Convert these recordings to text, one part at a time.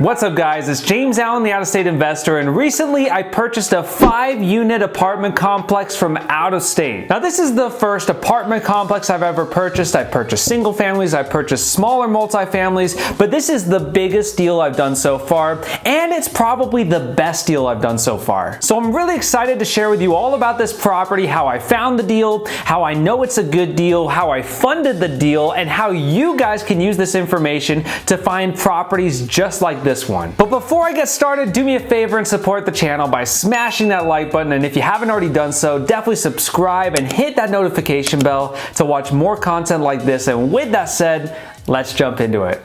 What's up guys, it's James Allen, the out-of-state investor, and recently I purchased a 5-unit apartment complex from out of state. Now this is the first apartment complex I've ever purchased. I purchased single families, I purchased smaller multifamilies, but this is the biggest deal I've done so far, and it's probably the best deal I've done so far. So I'm really excited to share with you all about this property, how I found the deal, how I know it's a good deal, how I funded the deal, and how you guys can use this information to find properties just like this one. But before I get started, do me a favor and support the channel by smashing that like button, and if you haven't already done so, definitely subscribe and hit that notification bell to watch more content like this. And with that said, let's jump into it.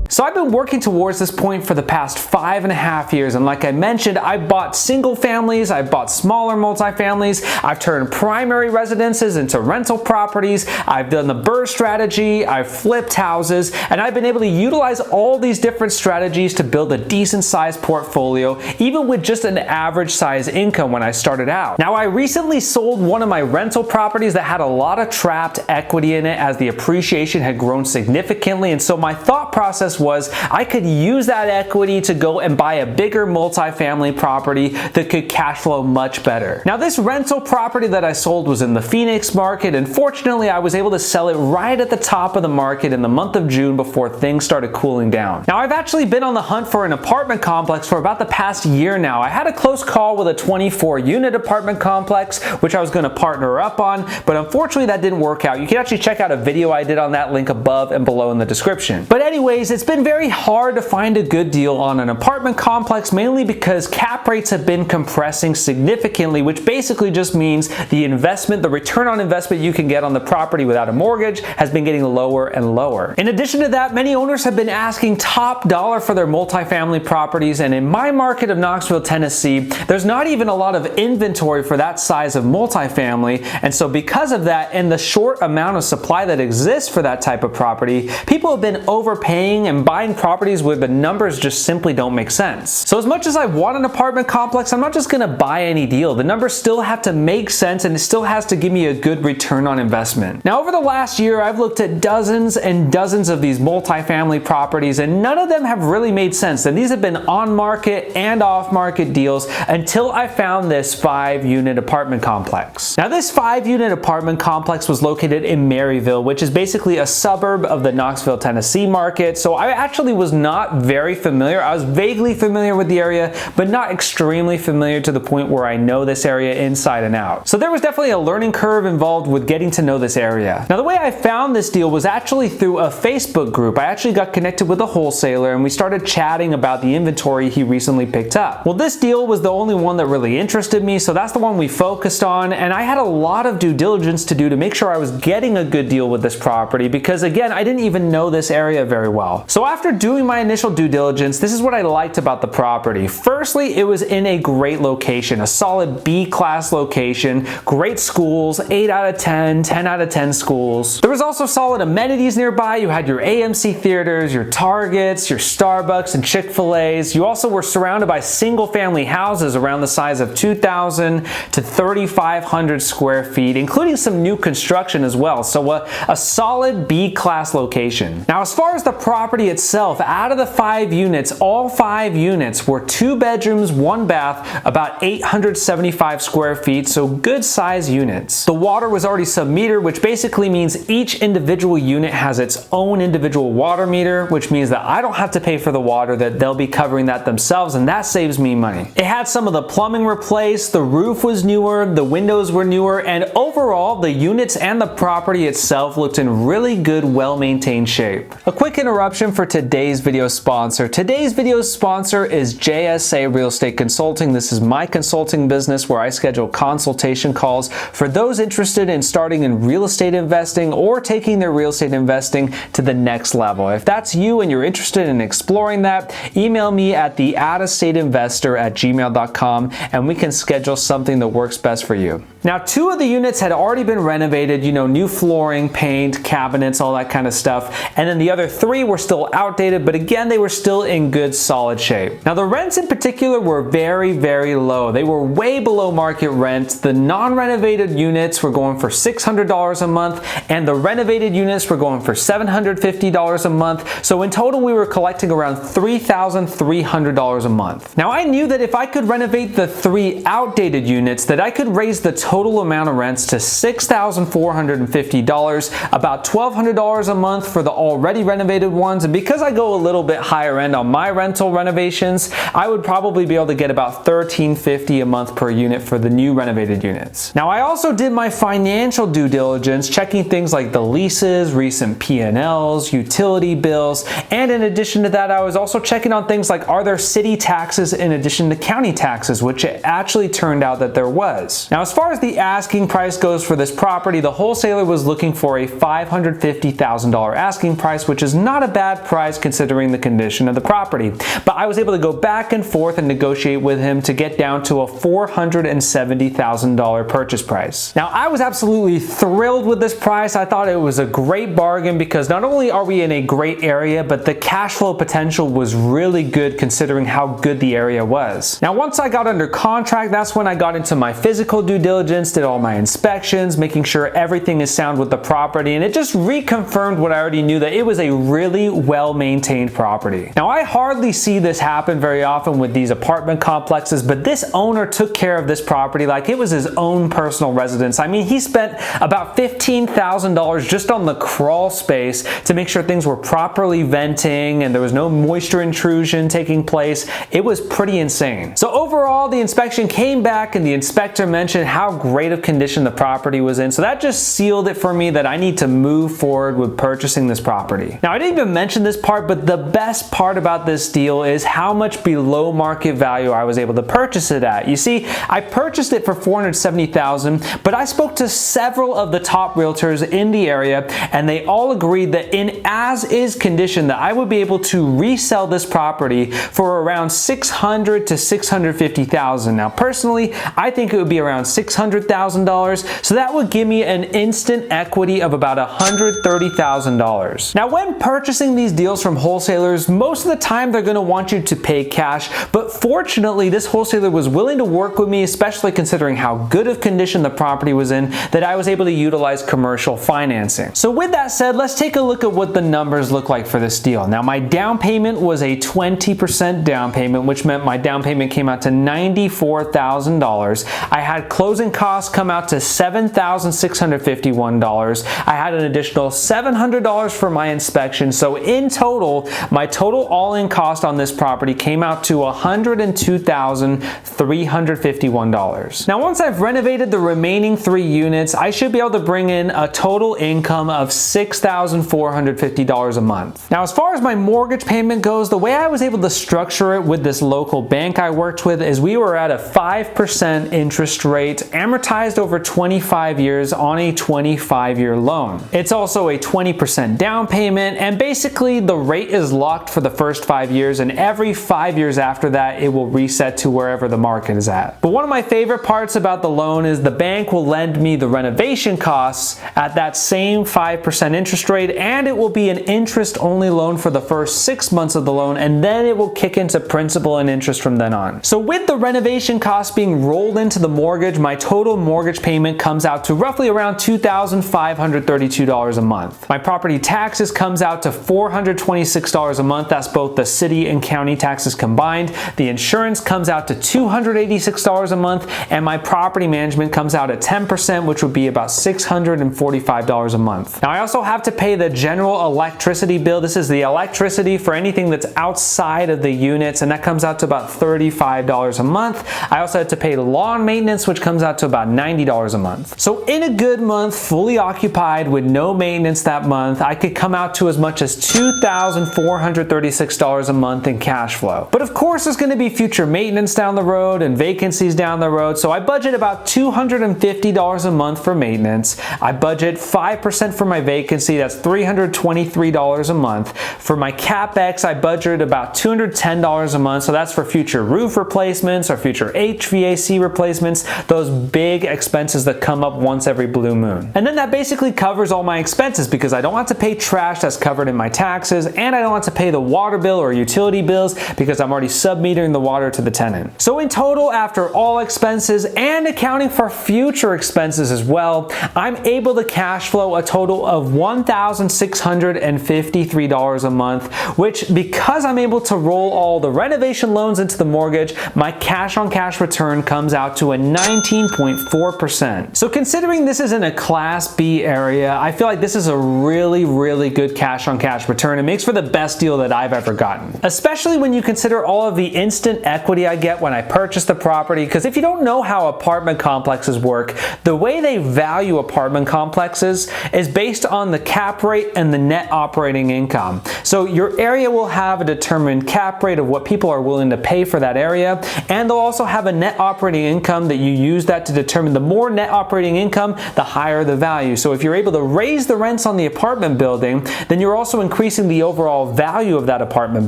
So I've been working towards this point for the past 5.5 years, and like I mentioned, I bought single families, I bought smaller multifamilies, I've turned primary residences into rental properties, I've done the BRRRR strategy, I've flipped houses, and I've been able to utilize all these different strategies to build a decent sized portfolio, even with just an average size income when I started out. Now I recently sold one of my rental properties that had a lot of trapped equity in it as the appreciation had grown significantly, and so my thought process was I could use that equity to go and buy a bigger multifamily property that could cash flow much better. Now this rental property that I sold was in the Phoenix market, and fortunately I was able to sell it right at the top of the market in the month of June before things started cooling down. Now I've actually been on the hunt for an apartment complex for about the past year now. I had a close call with a 24-unit apartment complex which I was going to partner up on, but unfortunately that didn't work out. You can actually check out a video I did on that, link above and below in the description. But anyways, it's been very hard to find a good deal on an apartment complex, mainly because cap rates have been compressing significantly, which basically just means the return on investment you can get on the property without a mortgage has been getting lower and lower. In addition to that, many owners have been asking top dollar for their multifamily properties, and in my market of Knoxville, Tennessee, there's not even a lot of inventory for that size of multifamily, and so because of that and the short amount of supply that exists for that type of property, people have been overpaying and buying properties where the numbers just simply don't make sense. So as much as I want an apartment complex, I'm not just going to buy any deal. The numbers still have to make sense, and it still has to give me a good return on investment. Now over the last year, I've looked at dozens and dozens of these multifamily properties, and none of them have really made sense. And these have been on market and off market deals until I found this 5-unit apartment complex. Now this 5-unit apartment complex was located in Maryville, which is basically a suburb of the Knoxville, Tennessee market. So I actually was not very familiar. I was vaguely familiar with the area, but not extremely familiar to the point where I know this area inside and out. So there was definitely a learning curve involved with getting to know this area. Now the way I found this deal was actually through a Facebook group. I actually got connected with a wholesaler, and we started chatting about the inventory he recently picked up. Well, this deal was the only one that really interested me, so that's the one we focused on, and I had a lot of due diligence to do to make sure I was getting a good deal with this property, because again, I didn't even know this area very well. So after doing my initial due diligence, this is what I liked about the property. Firstly, it was in a great location, a solid B-class location, great schools, 8 out of 10, 10 out of 10 schools. There was also solid amenities nearby. You had your AMC theaters, your Targets, your Starbucks and Chick-fil-A's. You also were surrounded by single family houses around the size of 2,000 to 3,500 square feet, including some new construction as well. So a solid B-class location. Now as far as the property itself, out of the 5 units, all 5 units were 2 bedrooms, 1 bath, about 875 square feet, so good size units. The water was already sub-metered, which basically means each individual unit has its own individual water meter, which means that I don't have to pay for the water, that they'll be covering that themselves, and that saves me money. It had some of the plumbing replaced, the roof was newer, the windows were newer, and overall the units and the property itself looked in really good, well-maintained shape. A quick interruption for today's video sponsor. Today's video sponsor is JSA Real Estate Consulting. This is my consulting business where I schedule consultation calls for those interested in starting in real estate investing or taking their real estate investing to the next level. If that's you and you're interested in exploring that, email me at theoutastateinvestor@gmail.com and we can schedule something that works best for you. Now 2 of the units had already been renovated, new flooring, paint, cabinets, all that kind of stuff, and then the other 3 were still out outdated, but again, they were still in good solid shape. Now the rents in particular were very, very low. They were way below market rent. The non-renovated units were going for $600 a month, and the renovated units were going for $750 a month. So in total, we were collecting around $3,300 a month. Now I knew that if I could renovate the 3 outdated units, that I could raise the total amount of rents to $6,450, about $1,200 a month for the already renovated ones. And because I go a little bit higher end on my rental renovations, I would probably be able to get about $1,350 a month per unit for the new renovated units. Now I also did my financial due diligence, checking things like the leases, recent P&Ls, utility bills, and in addition to that, I was also checking on things like, are there city taxes in addition to county taxes, which it actually turned out that there was. Now as far as the asking price goes for this property, the wholesaler was looking for a $550,000 asking price, which is not a bad price considering the condition of the property. But I was able to go back and forth and negotiate with him to get down to a $470,000 purchase price. Now I was absolutely thrilled with this price. I thought it was a great bargain because not only are we in a great area, but the cash flow potential was really good considering how good the area was. Now once I got under contract, that's when I got into my physical due diligence, did all my inspections, making sure everything is sound with the property, and it just reconfirmed what I already knew, that it was a really well-maintained property. Now I hardly see this happen very often with these apartment complexes, but this owner took care of this property like it was his own personal residence. I mean, he spent about $15,000 just on the crawl space to make sure things were properly venting and there was no moisture intrusion taking place. It was pretty insane. So overall, the inspection came back and the inspector mentioned how great of condition the property was in. So that just sealed it for me that I need to move forward with purchasing this property. Now I didn't even mention this part, but the best part about this deal is how much below market value I was able to purchase it at. You see, I purchased it for $470,000, but I spoke to several of the top realtors in the area and they all agreed that in as-is condition that I would be able to resell this property for around $600,000 to $650,000. Now personally, I think it would be around $600,000, so that would give me an instant equity of about $130,000. Now when purchasing these deals from wholesalers, most of the time they're going to want you to pay cash, but fortunately this wholesaler was willing to work with me, especially considering how good of condition the property was in, that I was able to utilize commercial financing. So with that said, let's take a look at what the numbers look like for this deal. Now my down payment was a 20% down payment, which meant my down payment came out to $94,000. I had closing costs come out to $7,651. I had an additional $700 for my inspection. So in total, my total all-in cost on this property came out to $102,351. Now once I've renovated the remaining 3 units, I should be able to bring in a total income of $6,450 a month. Now as far as my mortgage payment goes, the way I was able to structure it with this local bank I worked with is we were at a 5% interest rate amortized over 25 years on a 25-year loan. It's also a 20% down payment, and basically the rate is locked for the first 5 years, and every 5 years after that it will reset to wherever the market is at. But one of my favorite parts about the loan is the bank will lend me the renovation costs at that same 5% interest rate, and it will be an interest-only loan for the first 6 months of the loan, and then it will kick into principal and interest from then on. So with the renovation costs being rolled into the mortgage, my total mortgage payment comes out to roughly around $2,532 a month. My property taxes comes out to $426 a month. That's both the city and county taxes combined. The insurance comes out to $286 a month, and my property management comes out at 10%, which would be about $645 a month. Now I also have to pay the general electricity bill. This is the electricity for anything that's outside of the units, and that comes out to about $35 a month. I also had to pay lawn maintenance, which comes out to about $90 a month. So in a good month, fully occupied with no maintenance that month, I could come out to as much as $2,436 a month in cash flow. But of course, there's going to be future maintenance down the road and vacancies down the road, so I budget about $250 a month for maintenance. I budget 5% for my vacancy, that's $323 a month. For my CapEx, I budget about $210 a month, so that's for future roof replacements or future HVAC replacements, those big expenses that come up once every blue moon. And then that basically covers all my expenses because I don't have to pay trash, that's covered in my taxes. taxes, and I don't have to pay the water bill or utility bills because I'm already sub-metering the water to the tenant. So in total, after all expenses and accounting for future expenses as well, I'm able to cash flow a total of $1,653 a month, which, because I'm able to roll all the renovation loans into the mortgage, my cash on cash return comes out to a 19.4%. So considering this is in a Class B area, I feel like this is a really good cash on cash return. It makes for the best deal that I've ever gotten, especially when you consider all of the instant equity I get when I purchase the property. Because if you don't know how apartment complexes work, the way they value apartment complexes is based on the cap rate and the net operating income. So your area will have a determined cap rate of what people are willing to pay for that area, and they'll also have a net operating income that you use that to determine. The more net operating income, the higher the value. So if you're able to raise the rents on the apartment building, then you're also increasing the overall value of that apartment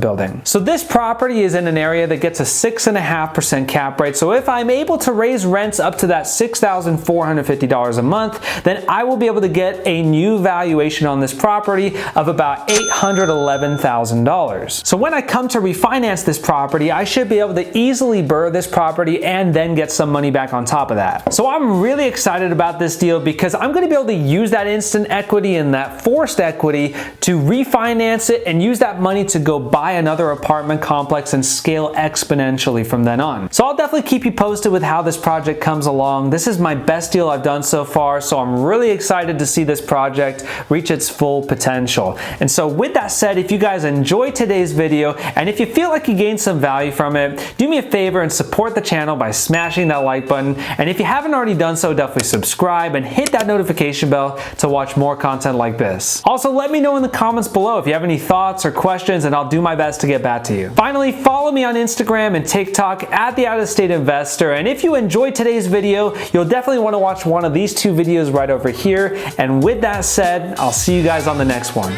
building. So this property is in an area that gets a 6.5% cap rate. So if I'm able to raise rents up to that $6,450 a month, then I will be able to get a new valuation on this property of about $811,000. So when I come to refinance this property, I should be able to easily BRRRR this property and then get some money back on top of that. So I'm really excited about this deal because I'm going to be able to use that instant equity and that forced equity to refinance it and use that money to go buy another apartment complex and scale exponentially from then on. So I'll definitely keep you posted with how this project comes along. This is my best deal I've done so far, so I'm really excited to see this project reach its full potential. And so with that said, if you guys enjoyed today's video and if you feel like you gained some value from it, do me a favor and support the channel by smashing that like button. And if you haven't already done so, definitely subscribe and hit that notification bell to watch more content like this. Also, let me know in the comments below if you have any thoughts or questions, and I'll do my best to get back to you. Finally, follow me on Instagram and TikTok at The Out of State Investor. And if you enjoyed today's video, you'll definitely want to watch one of these two videos right over here. And with that said, I'll see you guys on the next one.